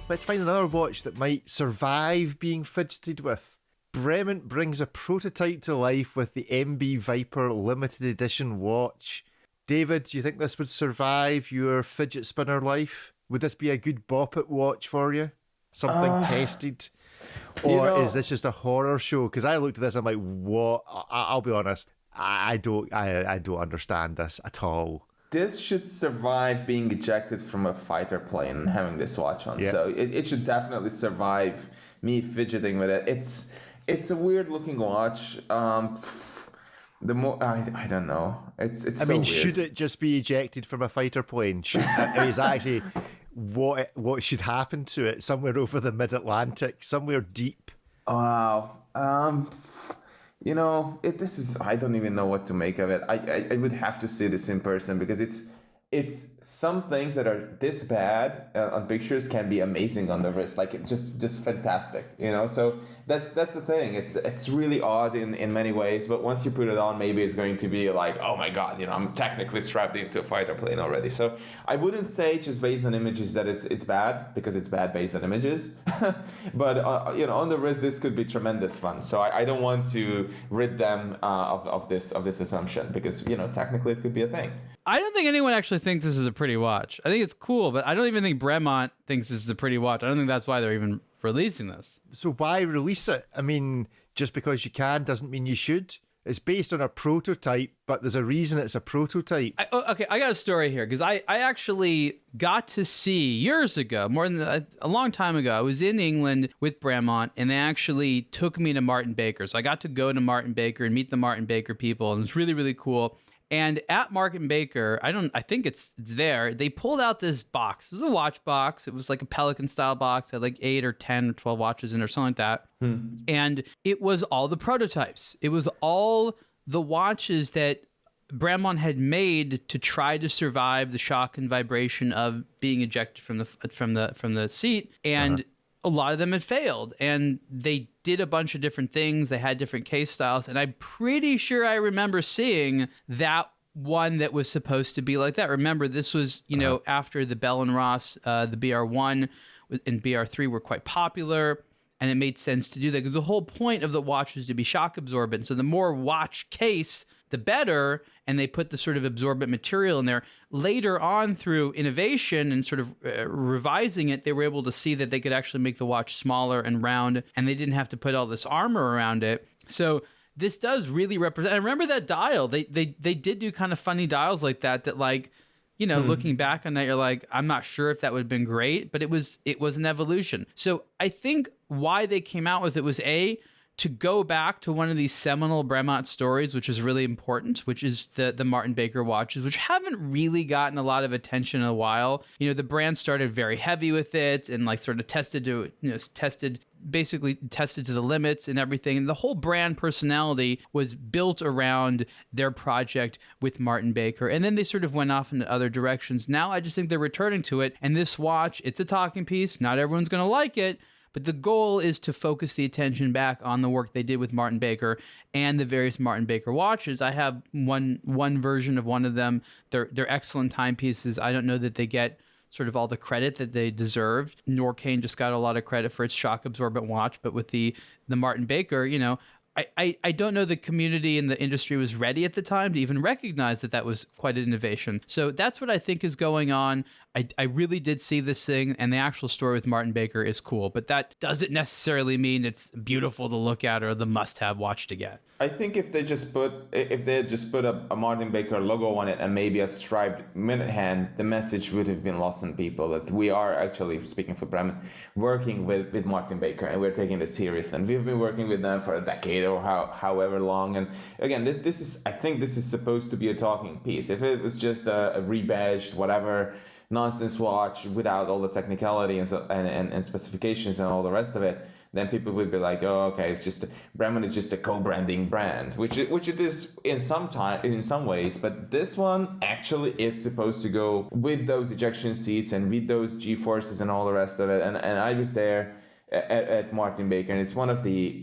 [SPEAKER 3] Let's find another watch that might survive being fidgeted with. Bremont brings a prototype to life with the MB Viper limited edition watch. David, do you think this would survive your fidget spinner life? Would this be a good bop-it watch for you? Something tested? Or is this just a horror show? Because I looked at this, I'm like, what? I'll be honest. I don't understand this at all.
[SPEAKER 4] This should survive being ejected from a fighter plane and having this watch on. Yeah. So it should definitely survive me fidgeting with it. It's a weird looking watch. The more I don't know. It's so weird.
[SPEAKER 3] Should it just be ejected from a fighter plane? Is that actually what should happen to it? Somewhere over the mid-Atlantic, somewhere deep.
[SPEAKER 4] Wow. This is, I don't even know what to make of it. I would have to see this in person, because it's some things that are this bad on pictures can be amazing on the wrist, like just fantastic, so that's the thing. It's really odd in many ways, but once you put it on, maybe it's going to be like, oh my god, I'm technically strapped into a fighter plane already. So I wouldn't say just based on images that it's bad, because it's bad based on images. But on the wrist, this could be tremendous fun. So I don't want to rid them of this assumption, because technically it could be a thing.
[SPEAKER 1] I don't think anyone actually thinks this is a pretty watch. I think it's cool, but I don't even think Bremont thinks this is a pretty watch. I don't think that's why they're even releasing this.
[SPEAKER 3] So why release it? I mean, just because you can doesn't mean you should. It's based on a prototype, but there's a reason it's a prototype.
[SPEAKER 1] I got a story here, because I actually got to see years ago, a long time ago, I was in England with Bremont, and they actually took me to Martin Baker. So I got to go to Martin Baker and meet the Martin Baker people, and it was really, really cool. And at Martin Baker, I think it's there, they pulled out this box. It was a watch box. It was like a Pelican style box. It had like 8 or 10 or 12 watches in it or something like that. And it was all the prototypes. It was all the watches that Bremont had made to try to survive the shock and vibration of being ejected from the seat. And a lot of them had failed, and they did a bunch of different things. They had different case styles, and I'm pretty sure I remember seeing that one that was supposed to be like that. Remember, this was, after the Bell & Ross, the BR1 and BR3 were quite popular, and it made sense to do that, because the whole point of the watch was to be shock absorbent. So the more watch case, the better, and they put the sort of absorbent material in there. Later on, through innovation and sort of revising it, they were able to see that they could actually make the watch smaller and round, and they didn't have to put all this armor around it. So this does really represent. I remember that dial. They did do kind of funny dials like that like, looking back on that, you're like, I'm not sure if that would have been great, but it was an evolution. So I think why they came out with it was, A, to go back to one of these seminal Bremont stories, which is really important, which is the Martin Baker watches, which haven't really gotten a lot of attention in a while. You know, the brand started very heavy with it and like sort of tested to the limits and everything. And the whole brand personality was built around their project with Martin Baker. And then they sort of went off into other directions. Now I just think they're returning to it. And this watch, it's a talking piece. Not everyone's going to like it. But the goal is to focus the attention back on the work they did with Martin Baker and the various Martin Baker watches. I have one version of one of them. They're excellent timepieces. I don't know that they get sort of all the credit that they deserved. Norcane just got a lot of credit for its shock absorbent watch, but with the Martin Baker, you know, I don't know the community and the industry was ready at the time to even recognize that was quite an innovation. So that's what I think is going on. I really did see this thing, and the actual story with Martin Baker is cool, but that doesn't necessarily mean it's beautiful to look at or the must-have watch to get.
[SPEAKER 4] I think if they had just put a Martin Baker logo on it and maybe a striped minute hand, the message would have been lost on people that we are actually, speaking for Bremont, working with Martin Baker, and we're taking this serious, and we've been working with them for a decade or however long. And again, I think this is supposed to be a talking piece. If it was just a rebadged whatever nonsense watch without all the technicality and specifications and all the rest of it, then people would be like, oh, okay, Bremont is just a co-branding brand, which it is in some ways, but this one actually is supposed to go with those ejection seats and with those G-forces and all the rest of it. And I was there at Martin Baker, and it's one of the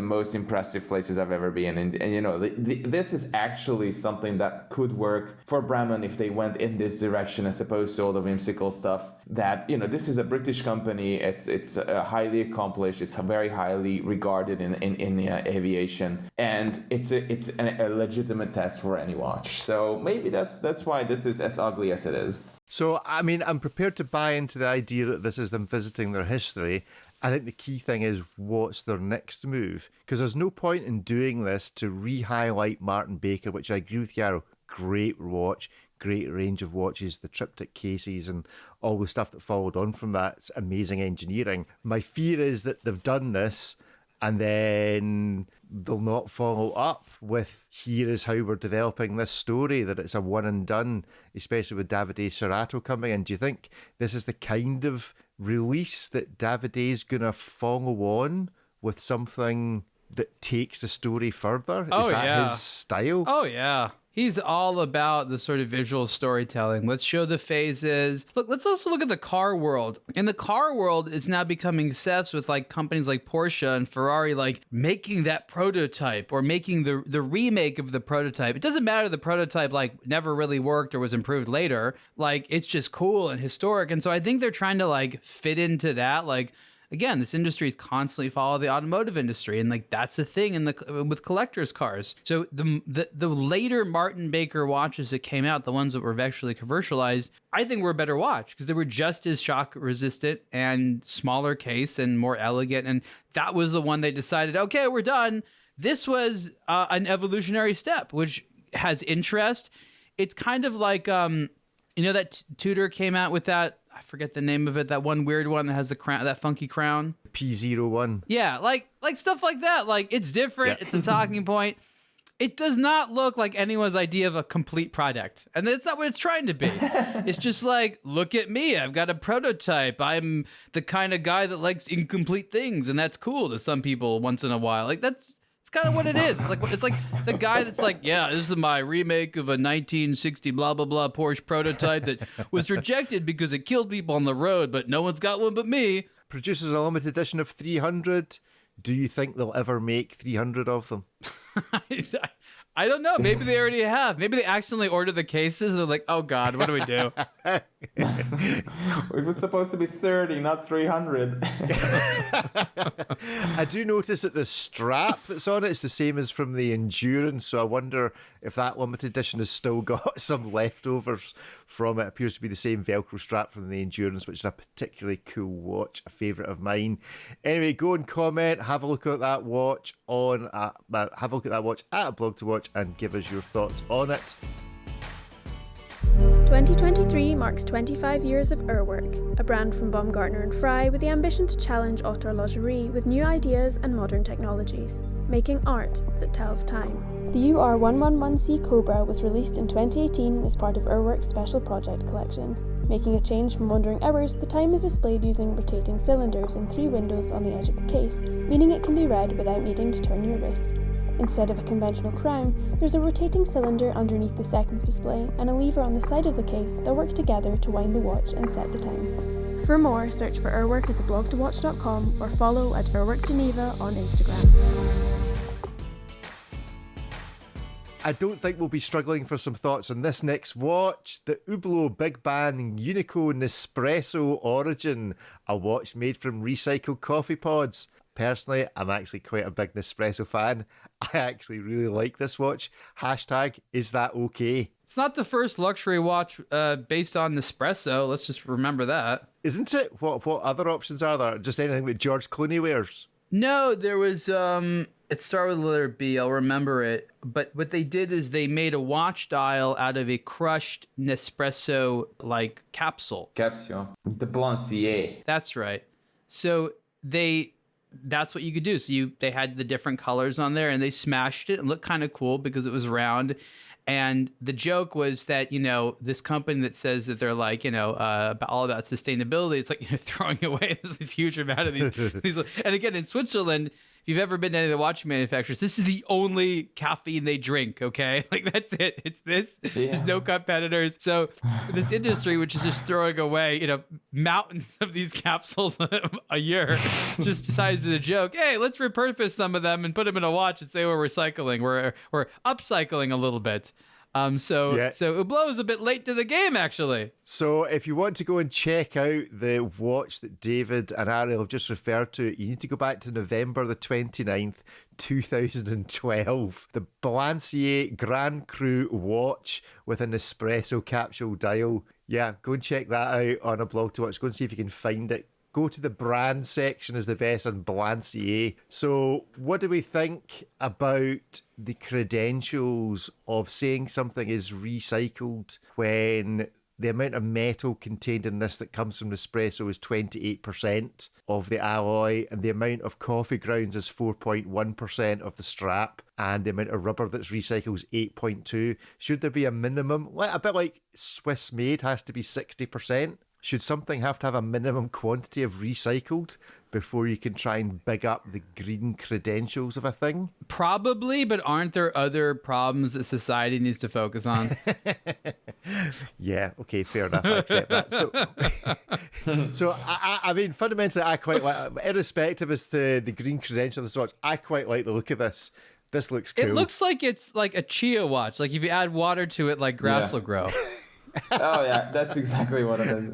[SPEAKER 4] most impressive places I've ever been. And you know, this is actually something that could work for Bremont if they went in this direction, as opposed to all the whimsical stuff. That, you know, this is a British company. It's highly accomplished. It's very highly regarded in the aviation, and it's a legitimate test for any watch. So maybe that's why this is as ugly as it is.
[SPEAKER 3] So, I mean, I'm prepared to buy into the idea that this is them visiting their history. I think the key thing is what's their next move? Because there's no point in doing this to re-highlight Martin Baker, which I agree with Yarrow. Great watch, great range of watches, the triptych cases and all the stuff that followed on from that. It's amazing engineering. My fear is that they've done this and then they'll not follow up with, here is how we're developing this story, that it's a one and done, especially with Davide Serrato coming in. Do you think this is the kind of release that Davide's going to follow on with something that takes the story further? Is that his style?
[SPEAKER 1] Oh, yeah. He's all about the sort of visual storytelling. Let's show the phases. Look, let's also look at the car world. And the car world is now becoming obsessed with like companies like Porsche and Ferrari, like making that prototype or making the remake of the prototype. It doesn't matter the prototype like never really worked or was improved later. Like it's just cool and historic. And so I think they're trying to like fit into that. Like, again, this industry is constantly follow the automotive industry, and like that's a thing with collectors' cars. So the later Martin Baker watches that came out, the ones that were actually commercialized, I think were a better watch because they were just as shock resistant and smaller case and more elegant. And that was the one they decided, okay, we're done. This was an evolutionary step, which has interest. It's kind of like that Tudor came out with that. I forget the name of it. That one weird one that has the crown, that funky crown.
[SPEAKER 3] P01.
[SPEAKER 1] Yeah, like stuff like that. Like it's different. Yeah. It's a talking point. It does not look like anyone's idea of a complete product, and that's not what it's trying to be. It's just like, look at me. I've got a prototype. I'm the kind of guy that likes incomplete things, and that's cool to some people once in a while. Like that's. It's kind of what it is. It's like the guy that's like, yeah, this is my remake of a 1960 blah blah blah Porsche prototype that was rejected because it killed people on the road, but no one's got one but me.
[SPEAKER 3] Produces a limited edition of 300. Do you think they'll ever make 300 of them?
[SPEAKER 1] I don't know. Maybe they already have. Maybe they accidentally ordered the cases and they're like, oh God, what do we do?
[SPEAKER 4] It was supposed to be 30, not 300.
[SPEAKER 3] I do notice that the strap that's on it is the same as from the Endurance, so I wonder if that limited edition has still got some leftovers from it. It appears to be the same Velcro strap from the Endurance, which is a particularly cool watch, a favourite of mine. Anyway, go and comment, have a look at that watch at aBlogtoWatch and give us your thoughts on it.
[SPEAKER 2] 2023 marks 25 years of Urwork, a brand from Baumgartner and Frey with the ambition to challenge horlogerie with new ideas and modern technologies, making art that tells time. The UR111C Cobra was released in 2018 as part of Urwork's special project collection. Making a change from wandering hours, the time is displayed using rotating cylinders in 3 windows on the edge of the case, meaning it can be read without needing to turn your wrist. Instead of a conventional crown, there's a rotating cylinder underneath the seconds display and a lever on the side of the case that work together to wind the watch and set the time. For more, search for Urwork at aBlogtoWatch.com or follow at Urwork Geneva on Instagram.
[SPEAKER 3] I don't think we'll be struggling for some thoughts on this next watch. The Hublot Big Bang Unico Nespresso Origin, a watch made from recycled coffee pods. Personally, I'm actually quite a big Nespresso fan. I actually really like this watch. Hashtag, is that okay?
[SPEAKER 1] It's not the first luxury watch based on Nespresso. Let's just remember that.
[SPEAKER 3] Isn't it? What other options are there? Just anything that George Clooney wears?
[SPEAKER 1] No, there was, it started with the letter B, I'll remember it. But what they did is they made a watch dial out of a crushed Nespresso-like capsule.
[SPEAKER 4] Capsule. The Blancier.
[SPEAKER 1] That's right. So that's what you could do. So they had the different colors on there and they smashed it and looked kind of cool because it was round. And the joke was that, this company that says that they're like, all about sustainability, it's like, throwing away this huge amount of these. And again, in Switzerland, if you've ever been to any of the watch manufacturers, this is the only caffeine they drink, okay? Like, that's it. It's this. Yeah. There's no competitors. So this industry, which is just throwing away, mountains of these capsules a year, just decides as a joke, hey, let's repurpose some of them and put them in a watch and say we're recycling. We're upcycling a little bit. So Hublot is a bit late to the game, actually.
[SPEAKER 3] So if you want to go and check out the watch that David and Ariel have just referred to, you need to go back to November the 29th, 2012. The Blancier Grand Cru watch with an espresso capsule dial. Yeah, go and check that out on aBlogtoWatch. Go and see if you can find it. Go to the brand section is the best on Blancier. So what do we think about the credentials of saying something is recycled when the amount of metal contained in this that comes from Nespresso is 28% of the alloy, and the amount of coffee grounds is 4.1% of the strap, and the amount of rubber that's recycled is 8.2%? Should there be a minimum? A bit like Swiss made has to be 60%. Should something have to have a minimum quantity of recycled before you can try and big up the green credentials of a thing?
[SPEAKER 1] Probably, but aren't there other problems that society needs to focus on?
[SPEAKER 3] Yeah, okay, fair enough. I accept that. So I mean, fundamentally, I quite like, irrespective as to the green credential of this watch, I quite like the look of this. This looks cool.
[SPEAKER 1] It looks like it's like a chia watch. Like if you add water to it, like grass will grow.
[SPEAKER 4] Oh yeah, that's exactly what it is.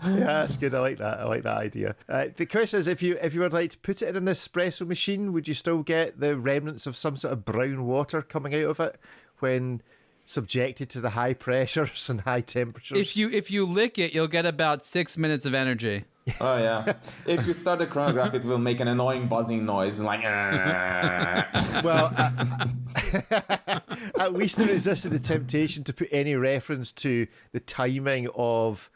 [SPEAKER 3] Yeah, that's good. I like that. I like that idea. The question is, if you were like to put it in an espresso machine, would you still get the remnants of some sort of brown water coming out of it when subjected to the high pressures and high temperatures?
[SPEAKER 1] If you lick it, you'll get about 6 minutes of energy.
[SPEAKER 4] Oh yeah. If you start the chronograph, it will make an annoying buzzing noise and like.
[SPEAKER 3] Well, at least they resisted the temptation to put any reference to the timing of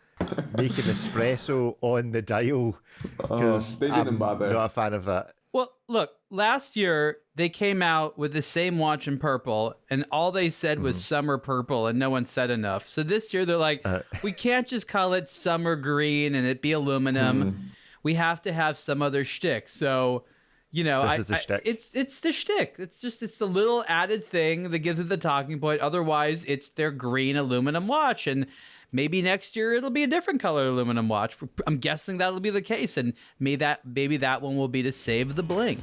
[SPEAKER 3] making espresso on the dial, because
[SPEAKER 4] they didn't bother.
[SPEAKER 3] I'm not a fan of that.
[SPEAKER 1] Well, look, last year they came out with the same watch in purple, and all they said was summer purple, and no one said enough. So this year they're like, we can't just call it summer green and it be aluminum. We have to have some other shtick. So,
[SPEAKER 3] it's
[SPEAKER 1] the shtick. It's the little added thing that gives it the talking point. Otherwise, it's their green aluminum watch, and maybe next year it'll be a different color aluminum watch. I'm guessing that'll be the case, and maybe that one will be to save the blink.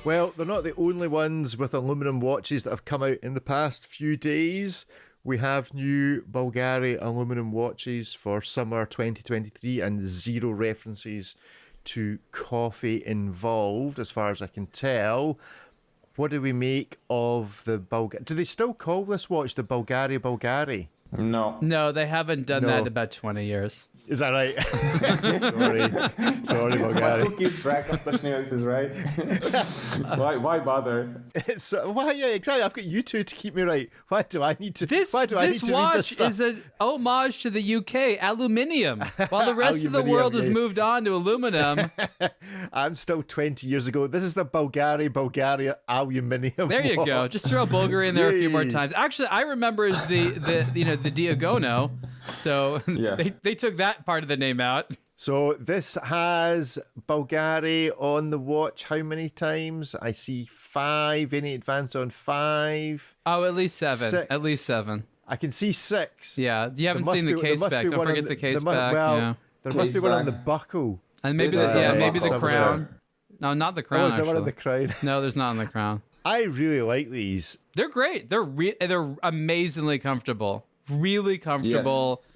[SPEAKER 3] Well, they're not the only ones with aluminum watches that have come out in the past few days. We have new Bulgari aluminum watches for summer 2023 and 0 references to coffee involved, as far as I can tell. What do we make of the Bulgari? Do they still call this watch the Bulgari?
[SPEAKER 4] No.
[SPEAKER 1] No, they haven't done that in about 20 years.
[SPEAKER 3] Is that right? Sorry, Bulgari.
[SPEAKER 4] Who keeps track of such nuances, right? Why bother?
[SPEAKER 3] Yeah, exactly. I've got you two to keep me right. Why do I need to?
[SPEAKER 1] This
[SPEAKER 3] read this
[SPEAKER 1] watch
[SPEAKER 3] stuff?
[SPEAKER 1] is an homage to the UK, aluminium, while the rest of the world has moved on to aluminum.
[SPEAKER 3] I'm still 20 years ago. This is the Bulgari aluminium.
[SPEAKER 1] There you go. Just throw Bulgari in there a few more times. Actually, I remember as the Diagono. So they took that part of the name out.
[SPEAKER 3] So this has Bulgari on the watch how many times? I see 5. Any advance on 5?
[SPEAKER 1] Oh, at least 7.
[SPEAKER 3] 6.
[SPEAKER 1] At least 7.
[SPEAKER 3] I can see 6.
[SPEAKER 1] Yeah, you haven't seen the case back. Don't forget the case back.
[SPEAKER 3] Well, there must be one on
[SPEAKER 4] back.
[SPEAKER 3] the buckle.
[SPEAKER 1] And maybe maybe the crown. No, not the crown.
[SPEAKER 3] Oh, is there one on the crown?
[SPEAKER 1] No, there's not on the crown.
[SPEAKER 3] I really like these.
[SPEAKER 1] They're great. They're amazingly comfortable. Really comfortable. Yes.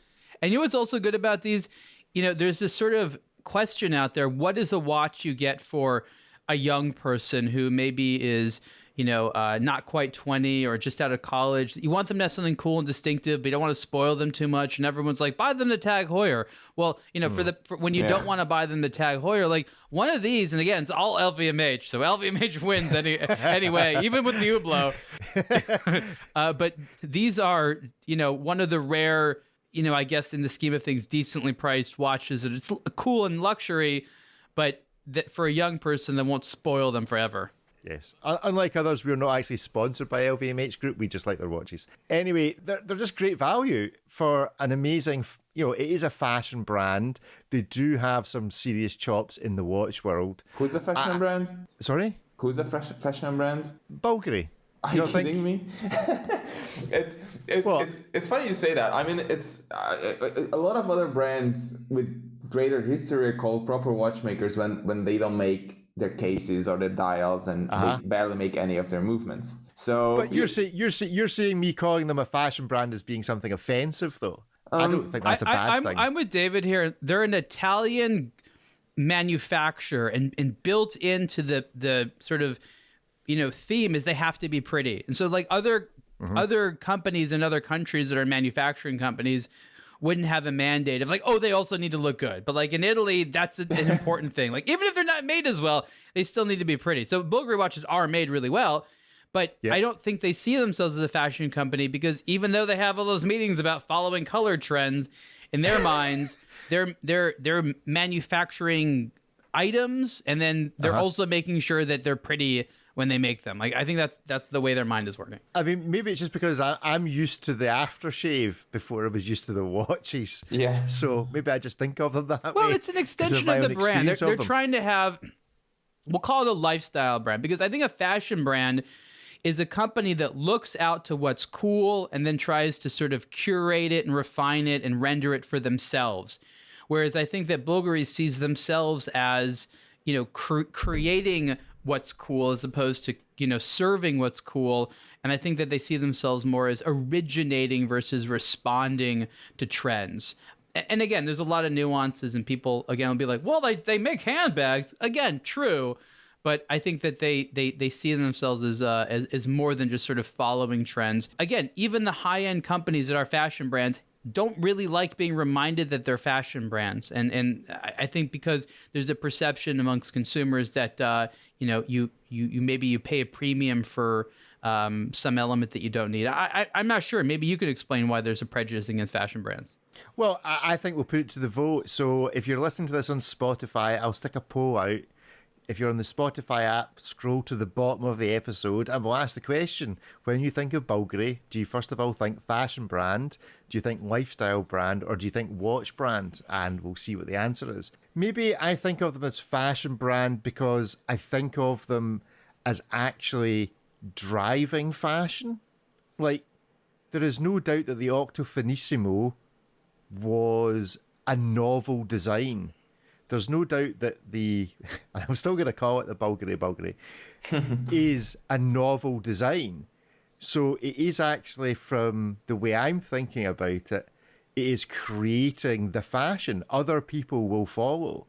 [SPEAKER 1] And you know what's also good about these? You know, there's this sort of question out there. What is a watch you get for a young person who maybe is, not quite 20 or just out of college? You want them to have something cool and distinctive, but you don't want to spoil them too much. And everyone's like, buy them the Tag Heuer. Well, for when you don't want to buy them the Tag Heuer, like one of these, and again, it's all LVMH. So LVMH wins anyway, even with the Hublot. But these are, one of the rare, I guess in the scheme of things, decently priced watches. And it's cool and luxury, but that for a young person that won't spoil them forever.
[SPEAKER 3] Yes. Unlike others, we're not actually sponsored by LVMH Group. We just like their watches. Anyway, they're just great value for an amazing, it is a fashion brand. They do have some serious chops in the watch world.
[SPEAKER 4] Who's a fashion brand?
[SPEAKER 3] Sorry?
[SPEAKER 4] Who's a fashion brand?
[SPEAKER 3] Bulgari.
[SPEAKER 4] Are you kidding me? It's funny you say that. I mean, it's a lot of other brands with greater history are called proper watchmakers when they don't make their cases or their dials, and they barely make any of their movements. So,
[SPEAKER 3] but you're saying me calling them a fashion brand as being something offensive, though. I don't think that's a bad thing.
[SPEAKER 1] I'm with David here. They're an Italian manufacturer, and built into the sort of theme is they have to be pretty. And so like other companies in other countries that are manufacturing companies wouldn't have a mandate of like, oh, they also need to look good. But like in Italy, that's an important thing. Like even if they're not made as well, they still need to be pretty. So Bulgari watches are made really well, but I don't think they see themselves as a fashion company, because even though they have all those meetings about following color trends, in their minds, they're manufacturing items, and then they're also making sure that they're pretty when they make them. Like I think that's the way their mind is working.
[SPEAKER 3] I mean, maybe it's just because I'm used to the aftershave before I was used to the watches.
[SPEAKER 4] Yeah.
[SPEAKER 3] So maybe I just think of them that way.
[SPEAKER 1] Well, it's an extension of the brand. They're trying to have, we'll call it a lifestyle brand, because I think a fashion brand is a company that looks out to what's cool and then tries to sort of curate it and refine it and render it for themselves. Whereas I think that Bulgari sees themselves as, creating what's cool as opposed to, serving what's cool. And I think that they see themselves more as originating versus responding to trends. And again, there's a lot of nuances, and people, again, will be like, well, they make handbags. Again, true. But I think that they see themselves as more than just sort of following trends. Again, even the high-end companies that are fashion brands don't really like being reminded that they're fashion brands. And I think because there's a perception amongst consumers that, you maybe you pay a premium for some element that you don't need. I'm not sure. Maybe you could explain why there's a prejudice against fashion brands.
[SPEAKER 3] Well, I think we'll put it to the vote. So if you're listening to this on Spotify, I'll stick a poll out. If you're on the Spotify app, scroll to the bottom of the episode and we'll ask the question, when you think of Bulgari, do you first of all think fashion brand, do you think lifestyle brand, or do you think watch brand? And we'll see what the answer is. Maybe I think of them as fashion brand because I think of them as actually driving fashion. Like, there is no doubt that the Octo Finissimo was a novel design. There's no doubt that I'm still going to call it the Bulgari, is a novel design. So it is actually, from the way I'm thinking about it, it is creating the fashion. Other people will follow.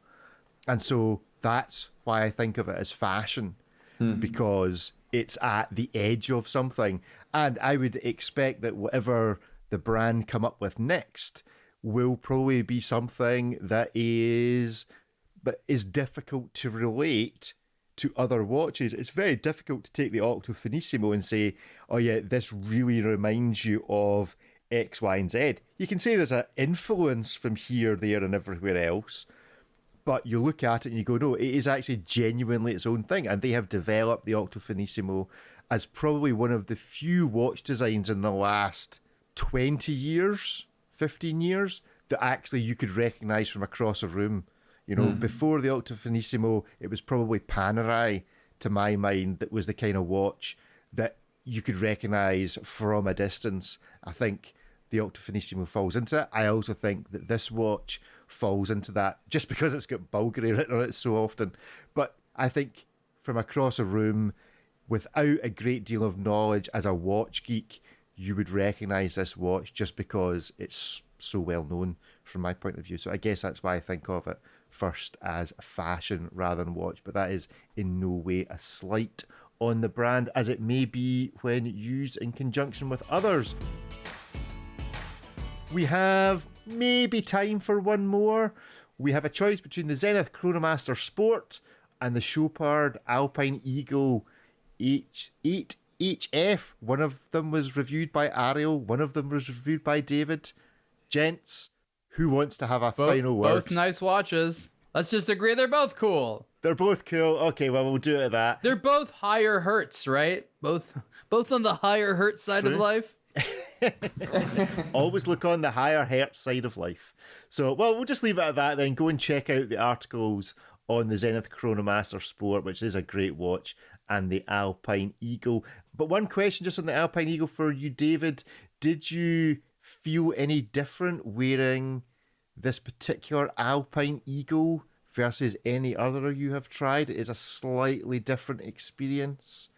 [SPEAKER 3] And so that's why I think of it as fashion, because it's at the edge of something. And I would expect that whatever the brand come up with next will probably be something that is difficult to relate to other watches. It's very difficult to take the Octo Finissimo and say, oh yeah, this really reminds you of X, Y, and Z. You can say there's an influence from here, there, and everywhere else, but you look at it and you go, no, it is actually genuinely its own thing. And they have developed the Octo Finissimo as probably one of the few watch designs in the last 20 years, 15 years, that actually you could recognise from across a room. You know, before the Octo Finissimo, it was probably Panerai, to my mind, that was the kind of watch that you could recognise from a distance. I think the Octo Finissimo falls into it. I also think that this watch falls into that, just because it's got Bulgari written on it so often. But I think from across a room, without a great deal of knowledge as a watch geek, you would recognise this watch just because it's so well known from my point of view. So I guess that's why I think of it first as fashion rather than watch, but that is in no way a slight on the brand, as it may be when used in conjunction with others. We have maybe time for one more. We have a choice between the Zenith Chronomaster Sport and the Chopard Alpine Eagle H8HF. One of them was reviewed by Ariel, one of them was reviewed by David. Gents, who wants to have a final word?
[SPEAKER 1] Both nice watches. Let's just agree they're both cool.
[SPEAKER 3] They're both cool. Okay, well, we'll do it at that.
[SPEAKER 1] They're both higher hertz, right? Both on the higher hertz side of life.
[SPEAKER 3] Always look on the higher hertz side of life. So, well, we'll just leave it at that then. Go and check out the articles on the Zenith Chronomaster Sport, which is a great watch, and the Alpine Eagle. But one question just on the Alpine Eagle for you, David. Did you feel any different wearing this particular Alpine Eagle versus any other you have tried? It is a slightly different experience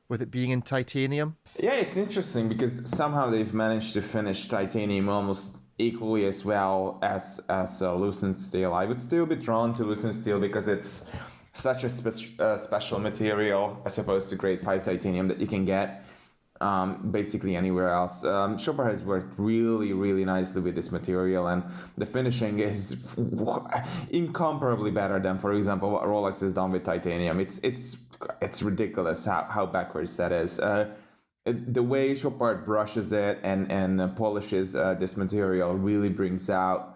[SPEAKER 3] with it being in titanium.
[SPEAKER 4] Yeah, it's interesting because somehow they've managed to finish titanium almost equally as well as lucent steel. I would still be drawn to lucent steel because it's such a special material as opposed to grade 5 titanium that you can get basically anywhere else. Chopard has worked really, really nicely with this material, and the finishing is incomparably better than, for example, what Rolex has done with titanium. It's ridiculous how backwards that is. The way Chopard brushes it and polishes this material really brings out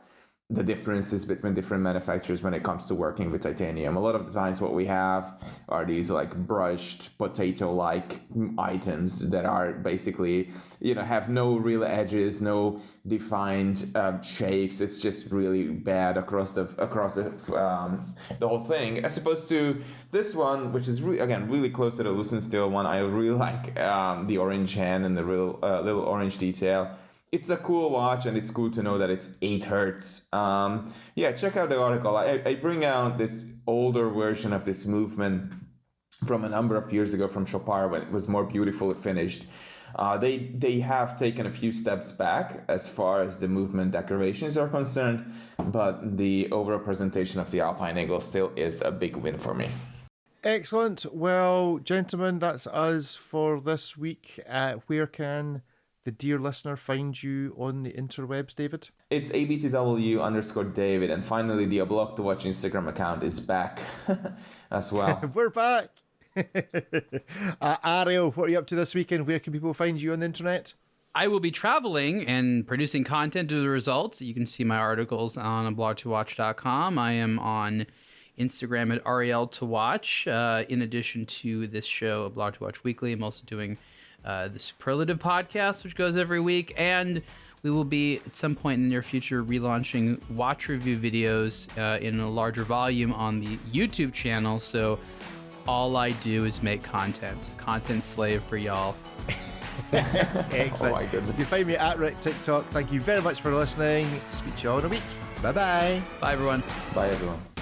[SPEAKER 4] the differences between different manufacturers when it comes to working with titanium. A lot of the times what we have are these like brushed potato-like items that are basically, have no real edges, no defined shapes. It's just really bad across the whole thing, as opposed to this one, which is really close to the lucent steel one. I really like the orange hand and the real little orange detail. It's a cool watch, and it's cool to know that it's 8 hertz. Check out the article. I bring out this older version of this movement from a number of years ago from Chopard when it was more beautifully finished. They have taken a few steps back as far as the movement decorations are concerned, but the overall presentation of the Alpine Eagle still is a big win for me.
[SPEAKER 3] Excellent. Well, gentlemen, that's us for this week. Where can the dear listener find you on the interwebs, David?
[SPEAKER 4] It's aBlogtoWatch_David, and finally the aBlogtoWatch Instagram account is back as well.
[SPEAKER 3] We're back. Ariel, what are you up to this weekend? Where can people find you on the internet?
[SPEAKER 1] I will be traveling and producing content as a result. You can see my articles on aBlogtoWatch.com. I am on Instagram at Ariel to Watch. In addition to this show, A Blog to Watch Weekly, I'm also doing the Superlative podcast, which goes every week, and we will be at some point in the near future relaunching watch review videos in a larger volume on the YouTube channel. So all I do is make content slave for y'all.
[SPEAKER 3] Excellent.
[SPEAKER 4] Oh my goodness.
[SPEAKER 3] You can find me at Rick TikTok. Thank you very much for listening. Speak to you all in a week. Bye-bye.
[SPEAKER 1] Bye, everyone.
[SPEAKER 4] Bye, everyone.